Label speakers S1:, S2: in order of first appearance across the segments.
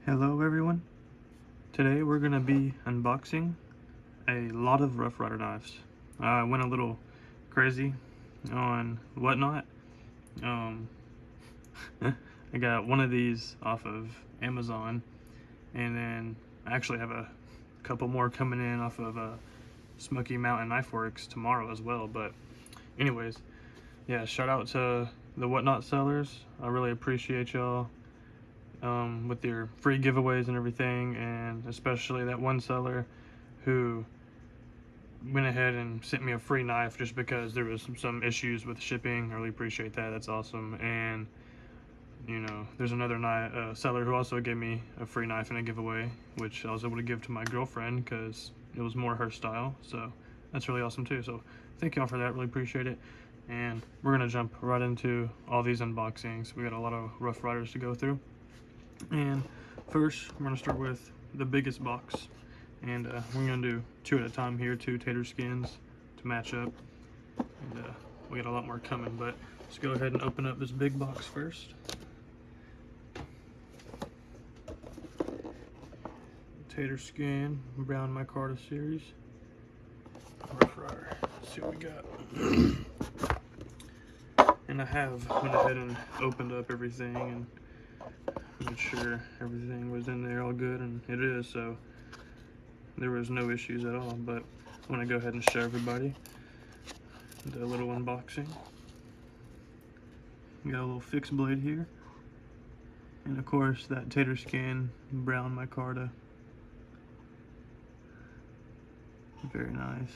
S1: Hello everyone. Today we're going to be unboxing a lot of Rough Rider knives. I went a little crazy on Whatnot. Um, I got one of these off of Amazon, and then I actually have a couple more coming in off of Smoky Mountain Knife Works tomorrow as well. But anyways, yeah, shout out to the Whatnot sellers. I really appreciate y'all. With your free giveaways and everything, and especially that one seller who went ahead and sent me a free knife just because there was some issues with shipping. I really appreciate that. That's awesome. And you know, there's another seller who also gave me a free knife in a giveaway, which I was able to give to my girlfriend because it was more her style. So that's really awesome too. So thank y'all for that. Really appreciate it. And we're gonna jump right into all these unboxings. We got a lot of Rough Riders to go through. And first, we're going to start with the biggest box. And we're going to do two at a time here, two tater skins to match up. And we got a lot more coming, but let's go ahead and open up this big box first. Tater skin, brown micarta series. Rough Rider. Let's see what we got. And I have went ahead and opened up everything and made sure everything was in there all good, and it is, so there was no issues at all. But I want to go ahead and show everybody the little unboxing. We got a little fixed blade here, and of course that tater skin brown micarta. Very nice.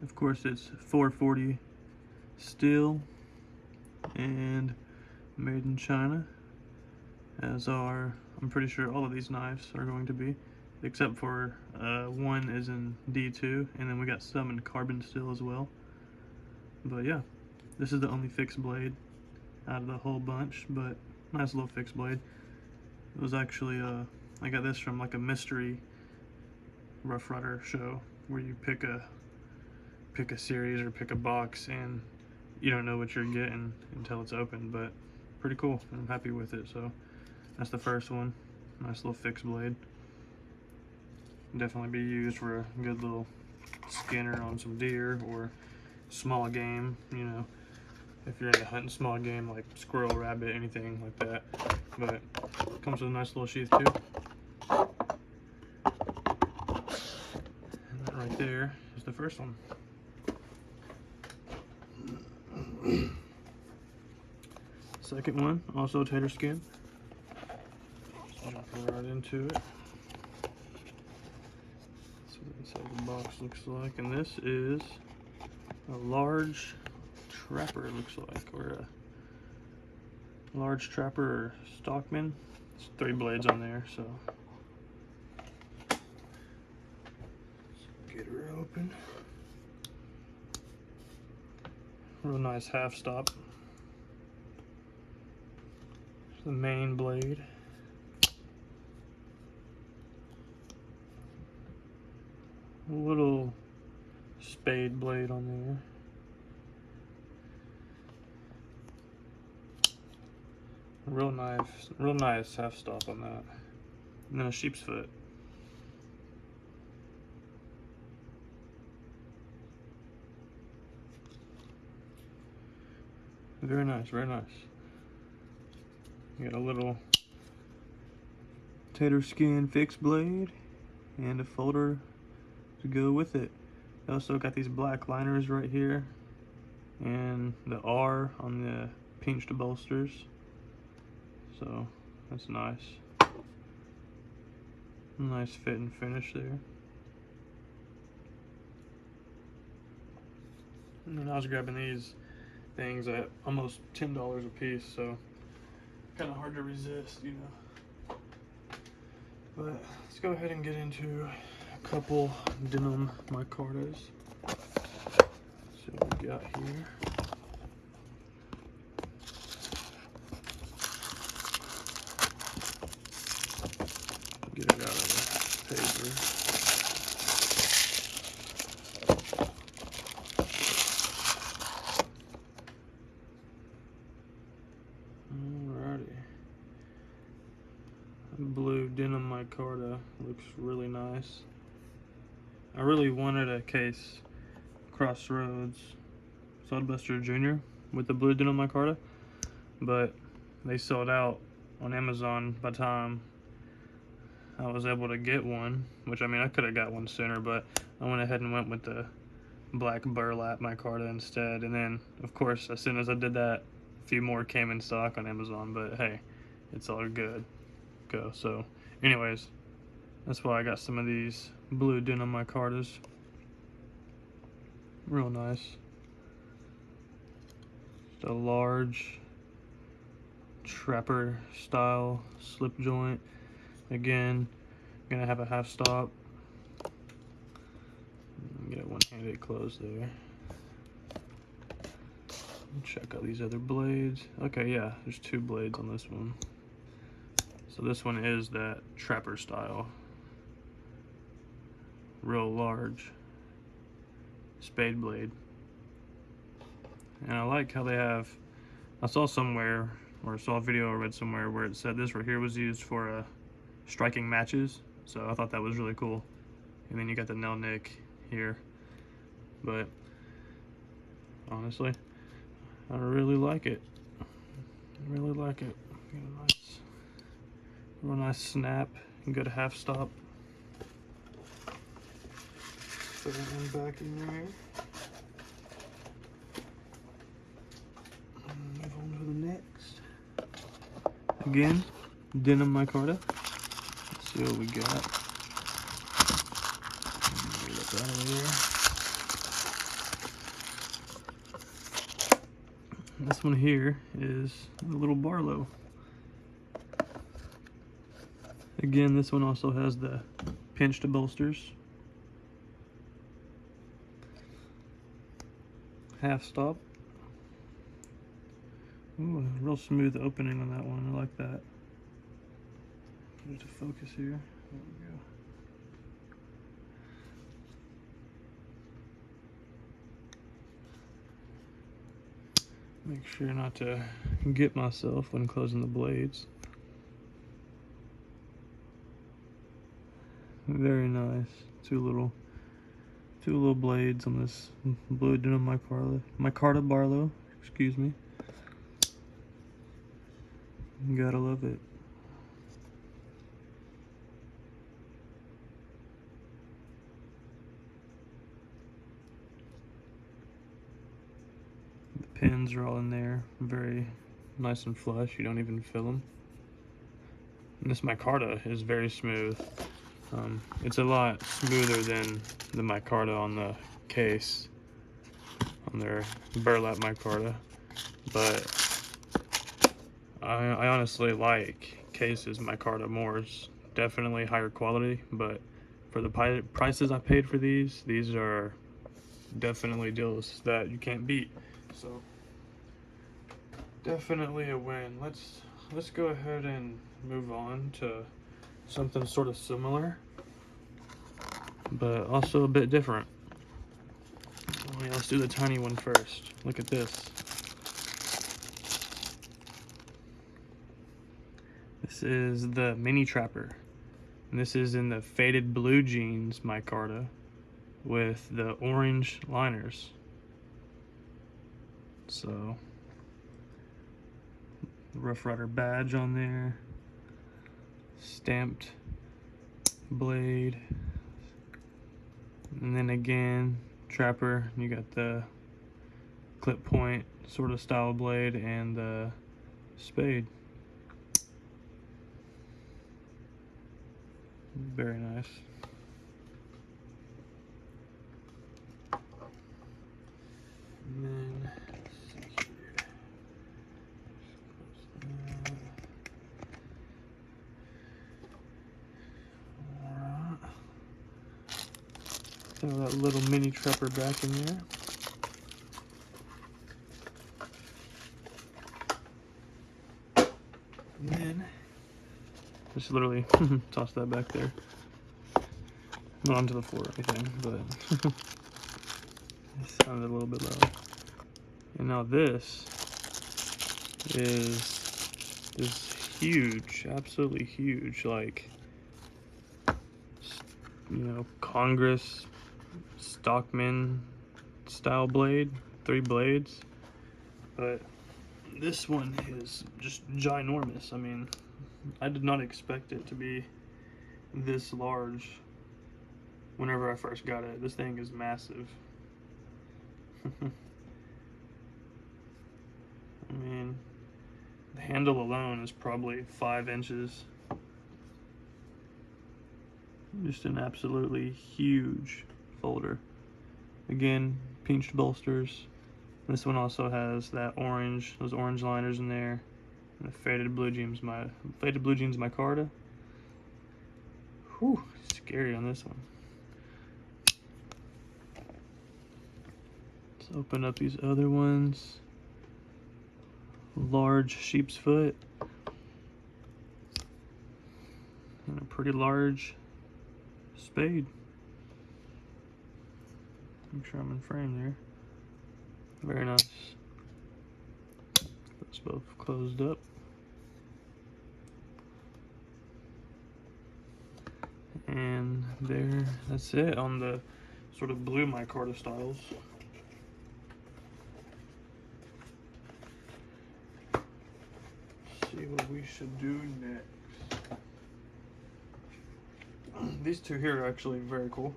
S1: Of course it's 440 steel and made in China, as are, I'm pretty sure all of these knives are going to be, except for one is in D2, and then we got some in carbon steel as well. But yeah, this is the only fixed blade out of the whole bunch, but nice little fixed blade. It was actually I got this from like a mystery Rough Rider show where you pick a series or pick a box, and you don't know what you're getting until it's open, but pretty cool. I'm happy with it. So that's the first one. Nice little fixed blade. Definitely be used for a good little skinner on some deer or small game, you know, if you're into hunting small game like squirrel, rabbit, anything like that. But it comes with a nice little sheath too. And that right there is the first one. Second one, also tater skin. Just jumping right into it. See what inside the box looks like. And this is a large trapper, it looks like, or a large trapper or stockman. There's 3 blades on there, so let's get her open. Real nice half stop. The main blade. A little spade blade on there. Real nice half stop on that. And then a sheep's foot. Very nice, very nice. You got a little tater skin fixed blade and a folder to go with it. They also got these black liners right here and the R on the pinched bolsters, so that's nice. Nice fit and finish there. And then I was grabbing these things at almost $10 a piece, so kind of hard to resist, you know. But let's go ahead and get into a couple denim micartas. See what we got here. Get it out of the paper. denim micarta. Looks really nice. I really wanted a case Crossroads Soulbuster Jr. with the blue denim micarta, but they sold out on Amazon by the time I was able to get one, which I mean I could have got one sooner, but I went ahead and went with the black burlap micarta instead. And then of course as soon as I did that, a few more came in stock on Amazon, but hey, it's all good. So anyways, that's why I got some of these blue denim micartas. Real nice. Just a large trapper style slip joint. Again, gonna have a half stop. Get it one-handed closed there. Check out these other blades. Okay, yeah, there's 2 blades on this one. So this one is that trapper style. Real large spade blade. And I like how they have, I saw somewhere, or saw a video or read somewhere where it said this right here was used for striking matches. So I thought that was really cool. And then you got the nail nick here. But honestly, I really like it. I really like it. Get a nice, real nice snap and good half stop. Put that one back in there. And move on to the next. Again, denim micarta. Let's see what we got. Get it out of there. This one here is the little Barlow. Again, this one also has the pinched bolsters. Half stop. Ooh, a real smooth opening on that one. I like that. Just to focus here. There we go. Make sure not to get myself when closing the blades. Very nice. Two little blades on this blue denim micarta Barlow. Excuse me. Gotta love it. The pins are all in there, very nice and flush. You don't even feel them. And this micarta is very smooth. It's a lot smoother than the micarta on the case, on their burlap micarta, but I honestly like cases micarta more. It's definitely higher quality, but for the prices I paid for these are definitely deals that you can't beat. So definitely a win. Let's go ahead and move on to something sort of similar, but also a bit different. Oh, yeah, let's do the tiny one first. Look at this. This is the Mini Trapper. And this is in the faded blue jeans micarta with the orange liners. So, Rough Rider badge on there. Stamped blade. And then again, Trapper, you got the clip point sort of style blade and the spade. Very nice. And then, let's see here. Alright. Throw that little Mini Trapper back in there. And then just literally toss that back there. Not onto the floor or anything, but it sounded a little bit loud. And now this is huge, absolutely huge, like Congress Stockman style blade, 3 blades. But this one is just ginormous. I mean, I did not expect it to be this large whenever I first got it. This thing is massive. I mean, the handle alone is probably 5 inches. Just an absolutely huge folder. Again, pinched bolsters. This one also has those orange liners in there. And the faded blue jeans micarta. Whew, scary on this one. Let's open up these other ones. Large sheep's foot. And a pretty large spade. Make sure I'm in frame there. Very nice. Those both closed up. And that's it on the sort of blue micarta styles. Let's see what we should do next. These two here are actually very cool.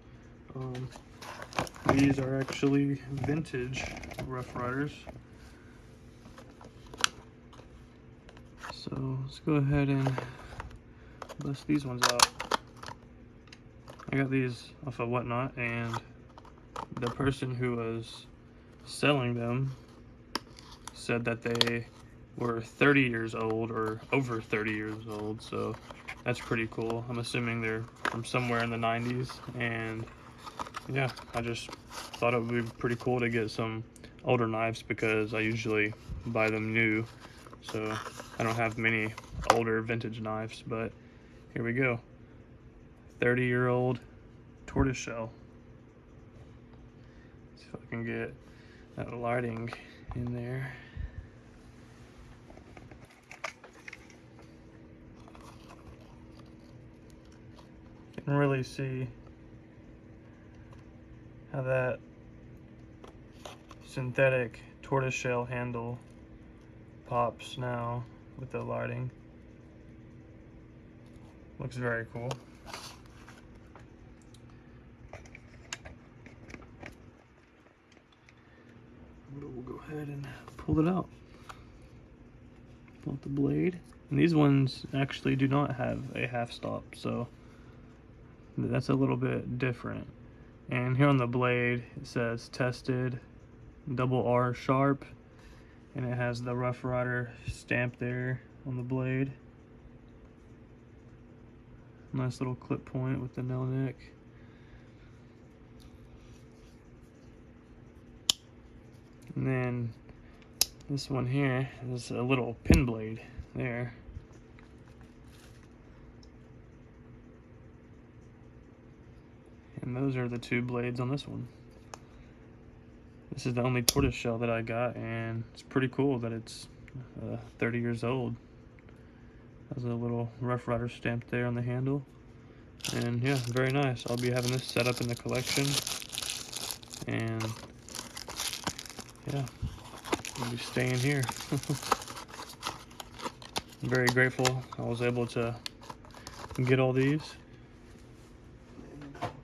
S1: These are actually vintage Rough Riders. So let's go ahead and bust these ones out. I got these off of Whatnot, and the person who was selling them said that they were 30 years old or over 30 years old, so that's pretty cool. I'm assuming they're from somewhere in the 90s, and yeah, I just thought it would be pretty cool to get some older knives because I usually buy them new, so I don't have many older vintage knives. But here we go. 30-year-old tortoiseshell. See if I can get that lighting in there. You can really see how that synthetic tortoiseshell handle pops now with the lighting. Looks very cool. We'll go ahead and pull it out. Pull out the blade. And these ones actually do not have a half stop, so that's a little bit different. And here on the blade it says tested double R sharp, and it has the Rough Rider stamp there on the blade. Nice little clip point with the nail neck. And then this one here is a little pin blade there. And those are the 2 blades on this one. This is the only tortoiseshell that I got, and it's pretty cool that it's 30 years old. Has a little Rough Rider stamp there on the handle. And yeah, very nice. I'll be having this set up in the collection. And yeah, I'll be staying here. I'm very grateful I was able to get all these.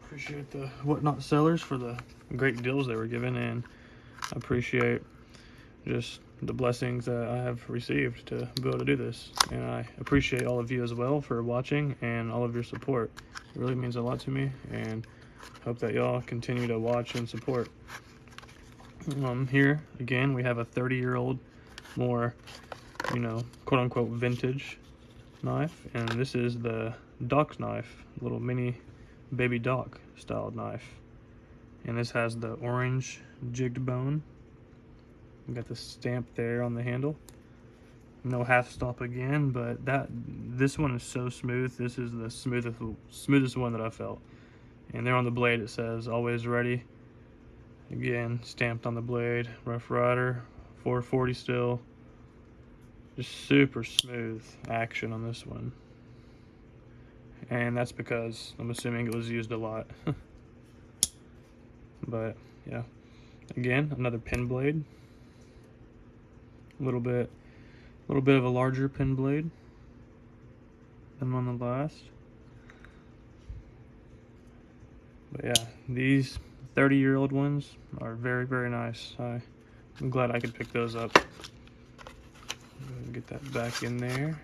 S1: Appreciate the Whatnot sellers for the great deals they were given, and I appreciate just the blessings that I have received to be able to do this. And I appreciate all of you as well for watching and all of your support. It really means a lot to me, and hope that y'all continue to watch and support. Here again we have a 30-year-old, more, quote unquote vintage knife, and this is the Doc's knife, little mini baby Doc style knife. And this has the orange jigged bone. You got the stamp there on the handle. No half stop again, but this one is so smooth. This is the smoothest one that I felt. And there on the blade it says always ready. Again, stamped on the blade, Rough Rider, 440 still. Just super smooth action on this one. and that's because I'm assuming it was used a lot. But yeah, again, another pin blade. A little bit of a larger pin blade than on the last. But yeah, these 30-year-old ones are very, very nice. I'm glad I could pick those up. Get that back in there.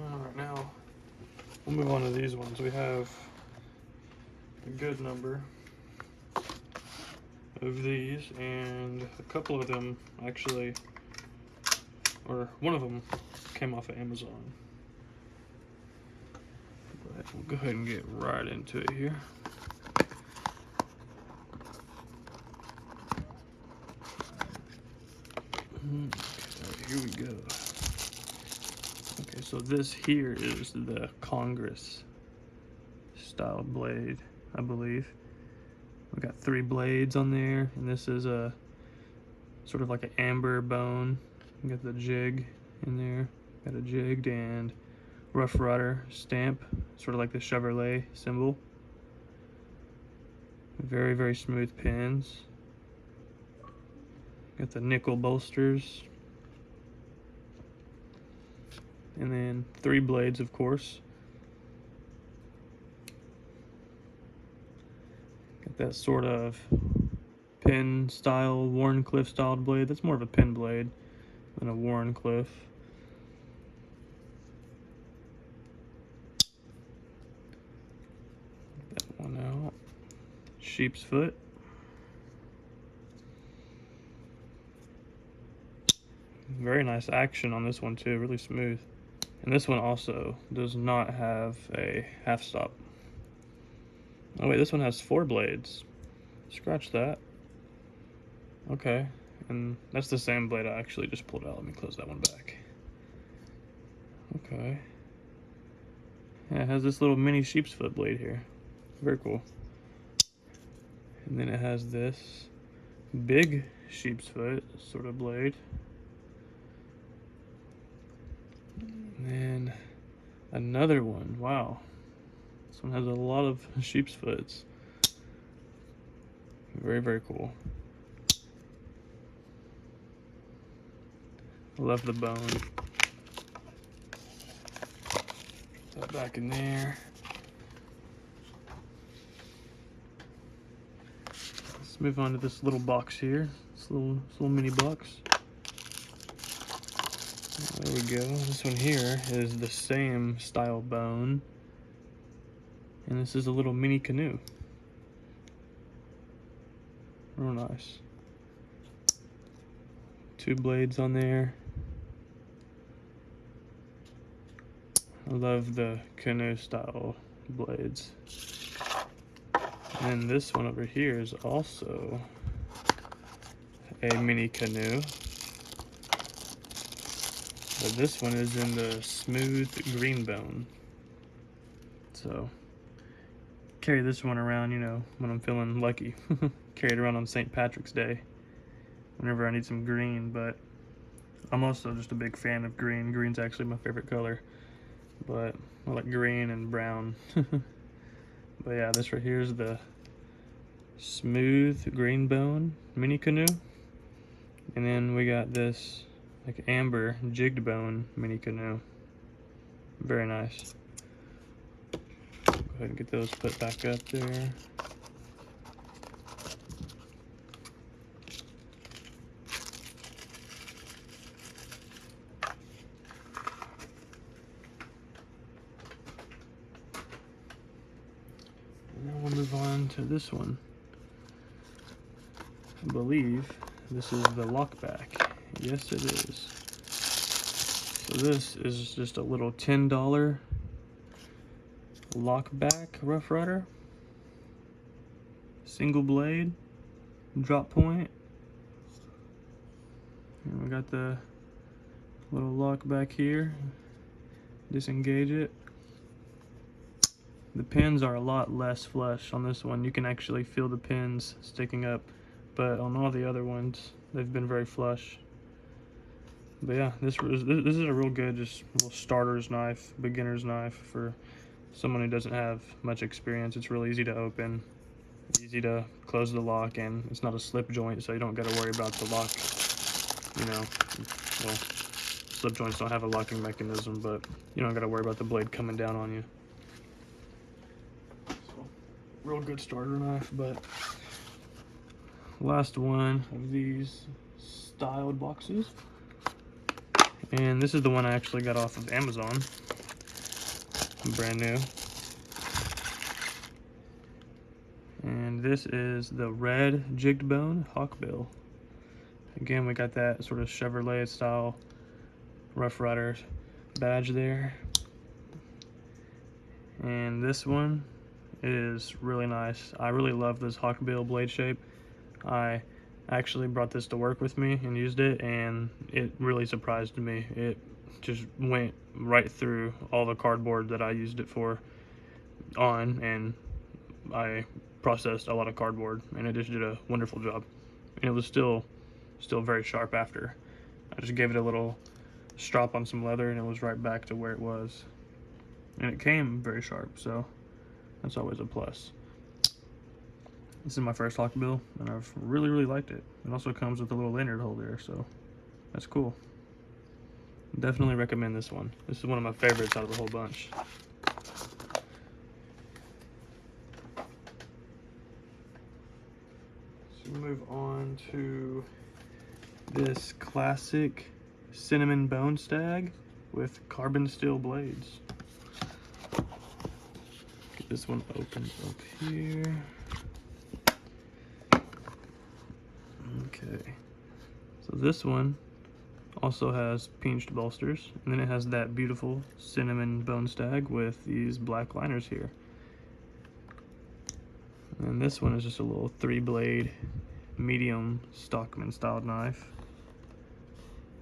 S1: Alright, now we'll move on to these ones. We have a good number of these, and a couple of them actually, or one of them came off of Amazon. But we'll go ahead and get right into it here. Okay, here we go. Okay, so this here is the Congress style blade, I believe. We got 3 blades on there, and this is a sort of like an amber bone. We got the jig in there, got a jigged and Rough Rider stamp, sort of like the Chevrolet symbol. Very, very smooth pins. Got the nickel bolsters. And then 3 blades, of course. Got that sort of pin style, Warncliffe styled blade. That's more of a pin blade than a Warncliffe. That one out. Sheep's foot. Very nice action on this one too, really smooth. And this one also does not have a half stop. Oh wait, this one has 4 blades. Scratch that. Okay, and that's the same blade I actually just pulled out. Let me close that one back. Okay. Yeah, it has this little mini sheep's foot blade here. Very cool. And then it has this big sheep's foot sort of blade. And then another one. Wow. This one has a lot of sheep's foots. Very, very cool. I love the bone. Put that back in there. Let's move on to this little box here. This little mini box. There we go. This one here is the same style bone. And this is a little mini canoe. Real nice. 2 blades on there. I love the canoe style blades. And this one over here is also a mini canoe. But this one is in the smooth green bone. So carry this one around, you know, when I'm feeling lucky. Carry it around on St. Patrick's Day whenever I need some green. But I'm also just a big fan of green. Green's actually my favorite color. But I like green and brown. But yeah, this right here is the smooth green bone mini canoe. And then we got this like amber jigged bone mini canoe. Very nice. Go ahead and get those put back up there. Now we'll move on to this one. I believe this is the lockback. Yes, it is. So this is just a little $10 lockback Rough Rider. Single blade, drop point. And we got the little lock back here. Disengage it. The pins are a lot less flush on this one. You can actually feel the pins sticking up but on all the other ones, they've been very flush. But yeah, this is a real good, just little starter's knife, beginner's knife for someone who doesn't have much experience. It's real easy to open, easy to close the lock, and it's not a slip joint, so you don't got to worry about the lock. You know, well, slip joints don't have a locking mechanism, but you don't got to worry about the blade coming down on you. So, real good starter knife. But last one of these styled boxes, and this is the one I actually got off of Amazon, brand new. And this is the red jigged bone hawkbill. Again, we got that sort of Chevrolet style Rough Rider badge there. And this one is really nice. I really love this hawkbill blade shape. I actually brought this to work with me and used it, and it really surprised me. It just went right through all the cardboard that I used it for on, and I processed a lot of cardboard, and it just did a wonderful job. And it was still very sharp after. I just gave it a little strop on some leather, and it was right back to where it was. And it came very sharp, so that's always a plus. This is my first hawkbill, and I've really liked it. It also comes with a little lanyard holder, so that's cool. Definitely recommend this one. This is one of my favorites out of the whole bunch. So move on to this classic cinnamon bone stag with carbon steel blades. Get this one opened up here. Okay, so this one also has pinched bolsters, and then it has that beautiful cinnamon bone stag with these black liners here. And this one is just a little 3-blade medium Stockman styled knife.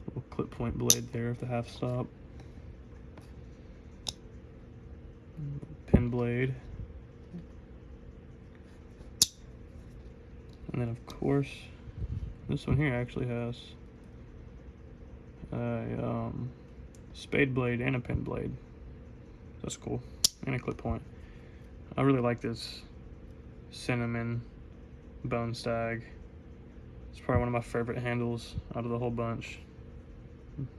S1: Little clip point blade there with the half stop. Pin blade. And then of course, this one here actually has a spade blade and a pin blade. That's cool. And a clip point. I really like this cinnamon bone stag. It's probably one of my favorite handles out of the whole bunch.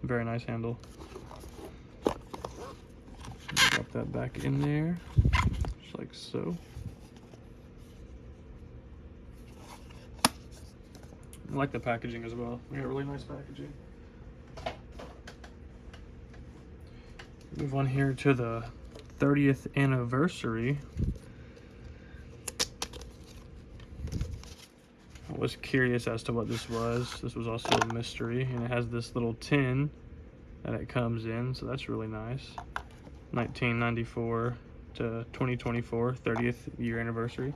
S1: Very nice handle. Drop that back in there, just like so. I like the packaging as well. We got really nice packaging. Move on here to the 30th anniversary. I was curious as to what this was. This was also a mystery, and it has this little tin that it comes in, so that's really nice. 1994 to 2024, 30th year anniversary.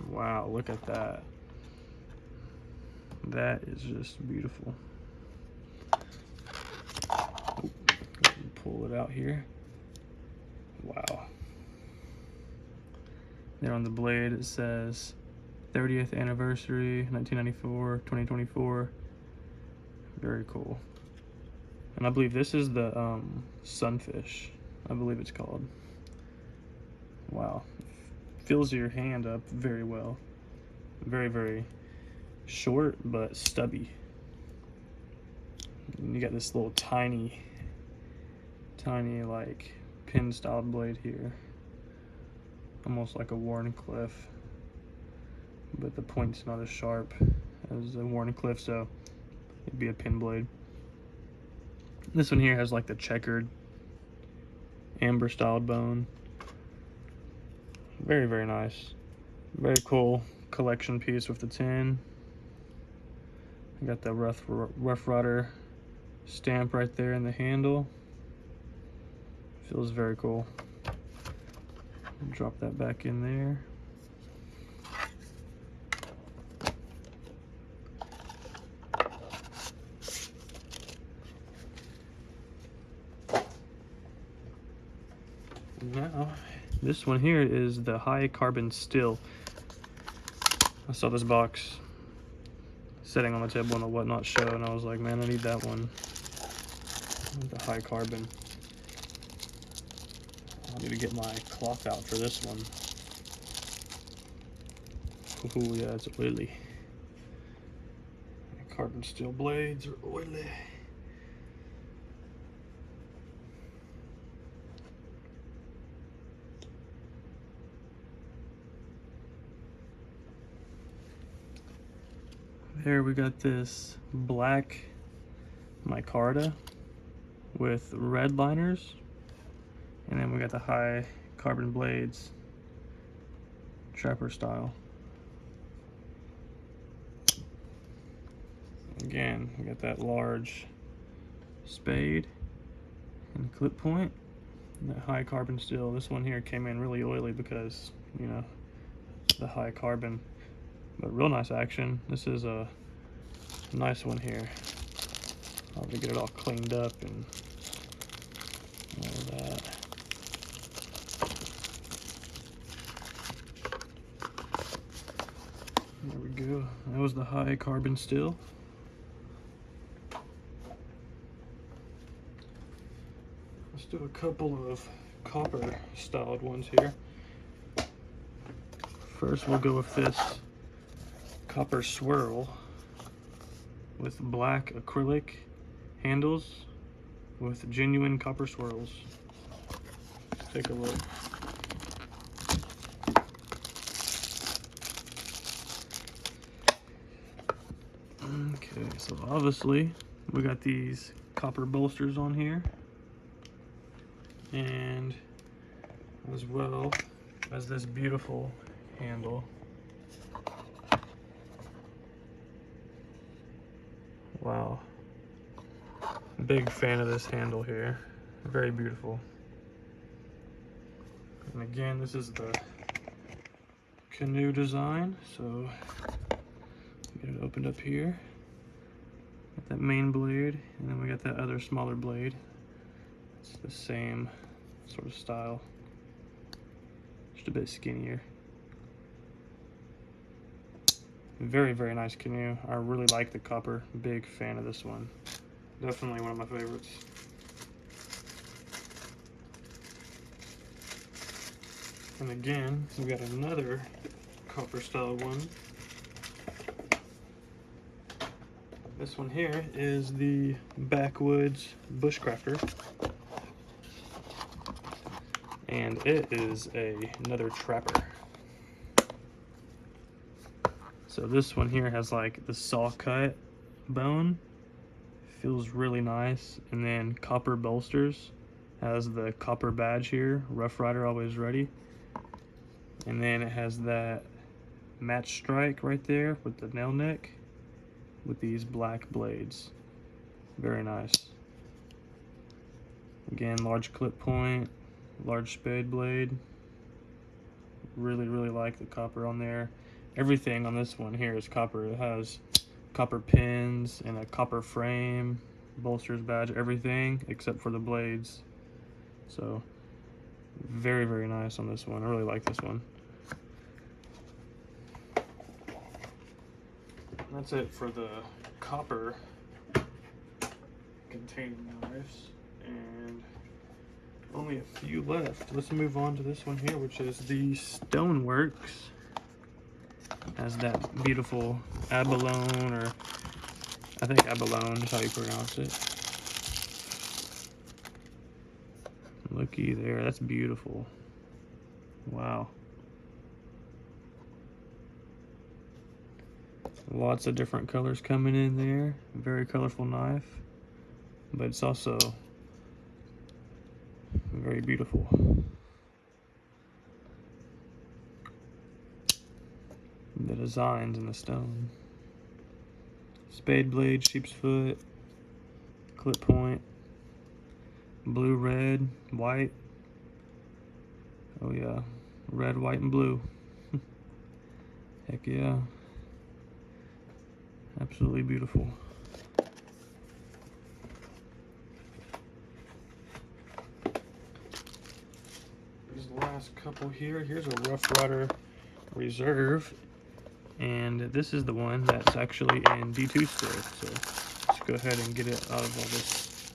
S1: Wow, look at that. That is just beautiful. Oh, pull it out here. Wow. There on the blade it says 30th anniversary, 1994, 2024. Very cool. And I believe this is the sunfish, I believe it's called. Wow. Fills your hand up very well. Very short but stubby. And you got this little tiny like pin styled blade here, almost like a Wharncliffe, but the point's not as sharp as a Wharncliffe, so it'd be a pin blade. This one here has like the checkered amber styled bone. Very nice. Very cool collection piece with the tin. I got the Rough Rider stamp right there in the handle. Feels very cool. Drop that back in there. Now, this one here is the high carbon steel. I saw this box sitting on the table in a Whatnot show, and I was like, man, I need that one. The high carbon. I need to get my cloth out for this one. Ooh, yeah, it's oily. Carbon steel blades are oily. There we got this black micarta with red liners, and then we got the high carbon blades, trapper style. Again, we got that large spade and clip point, and that high carbon steel. This one here came in really oily because, you know, the high carbon, but real nice action. This is a nice one here. I'll have to get it all cleaned up and all that. There we go. That was the high carbon steel. Let's do a couple of copper styled ones here. First we'll go with this copper swirl with black acrylic handles with genuine copper swirls. Take a look. Okay, so obviously we got these copper bolsters on here, and as well as this beautiful handle. Wow. Big fan of this handle here. Very beautiful. And again, this is the canoe design, so get it opened up here. Got that main blade, and then we got that other smaller blade. It's the same sort of style, just a bit skinnier. Very, very nice canoe. I really like the copper. Big fan of this one. Definitely one of my favorites. And again, we got another copper style one. This one here is the Backwoods Bushcrafter, and it is another trapper. So this one here has like the saw cut bone, feels really nice, and then copper bolsters, has the copper badge here, Rough Rider always ready, and then it has that match strike right there with the nail neck with these black blades. Very nice. Again, large clip point, large spade blade. Really, really like the copper on there. Everything on this one here is copper. It has copper pins and a copper frame, bolsters, badge, everything except for the blades. So very, very nice on this one. I really like this one. That's it for the copper container knives, and only a few left. Let's move on to this one here, which is the Stoneworks. Has that beautiful abalone, or I think abalone is how you pronounce it. Looky there, that's beautiful. Wow. Lots of different colors coming in there. Very colorful knife, but it's also very beautiful. The designs in the stone. Spade blade, sheep's foot, clip point, blue, red, white. Oh yeah, red, white, and blue. Heck yeah. Absolutely beautiful. These last couple here. Here's a Rough Rider Reserve And this is the one that's actually in D2 still. So let's go ahead and get it out of all this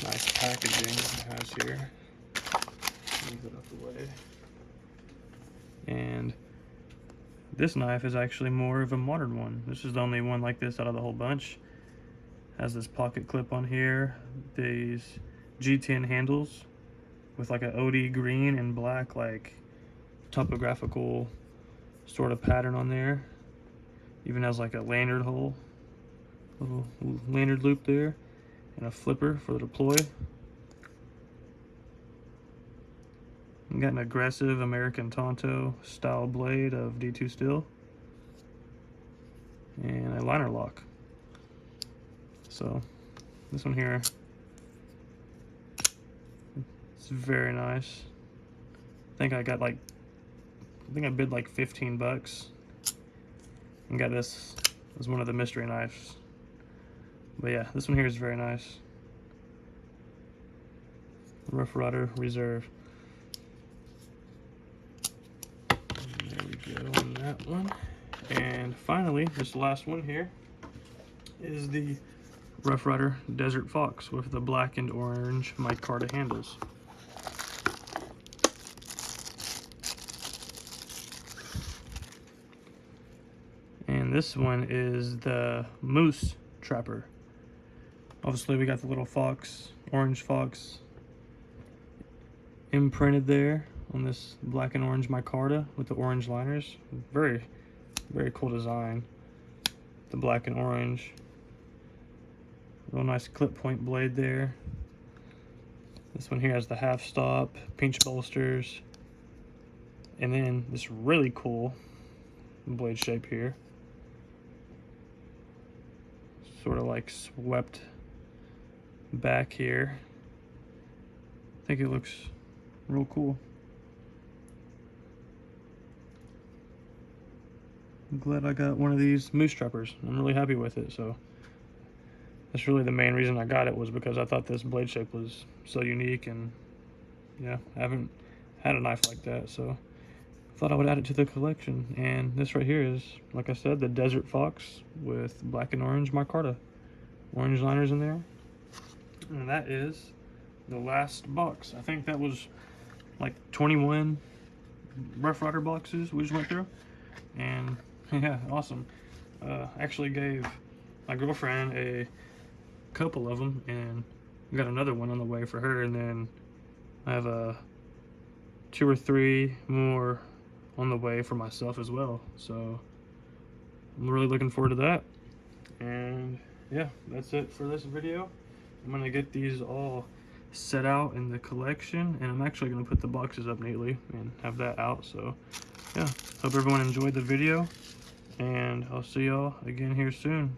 S1: nice packaging it has here. Move it out the way. And this knife is actually more of a modern one. This is the only one like this out of the whole bunch. Has this pocket clip on here, these G10 handles with like a OD green and black like topographical sort of pattern on there. Even has like a lanyard hole, little lanyard loop there, and a flipper for the deploy. And got an aggressive American Tonto style blade of D2 steel, and a liner lock. So this one here, it's very nice. I think I bid like 15 bucks and got this as one of the mystery knives. But yeah, this one here is very nice. Rough Rider Reserve. And there we go on that one. And finally, this last one here is the Rough Rider Desert Fox with the black and orange micarta handles. And this one is the Moose Trapper. Obviously we got the little fox, orange fox imprinted there on this black and orange micarta with the orange liners. Very, very cool design. The black and orange. Real nice clip point blade there. This one here has the half stop, pinch bolsters, and then this really cool blade shape here. Sort of like swept back here. I think it looks real cool. I'm glad I got one of these moose trappers. I'm really happy with it. So that's really the main reason I got it, was because I thought this blade shape was so unique, and yeah, I haven't had a knife like that, so I thought I would add it to the collection. And this right here is, like I said, the Desert Fox with black and orange micarta. Orange liners in there. And that is the last box. I think that was like 21 Rough Rider boxes we just went through. And yeah, awesome. Actually gave my girlfriend a couple of them, and got another one on the way for her, and then I have 2 or 3 more on the way for myself as well. So I'm really looking forward to that. And yeah, that's it for this video. I'm gonna get these all set out in the collection, and I'm actually gonna put the boxes up neatly and have that out. So yeah, hope everyone enjoyed the video, and I'll see y'all again here soon.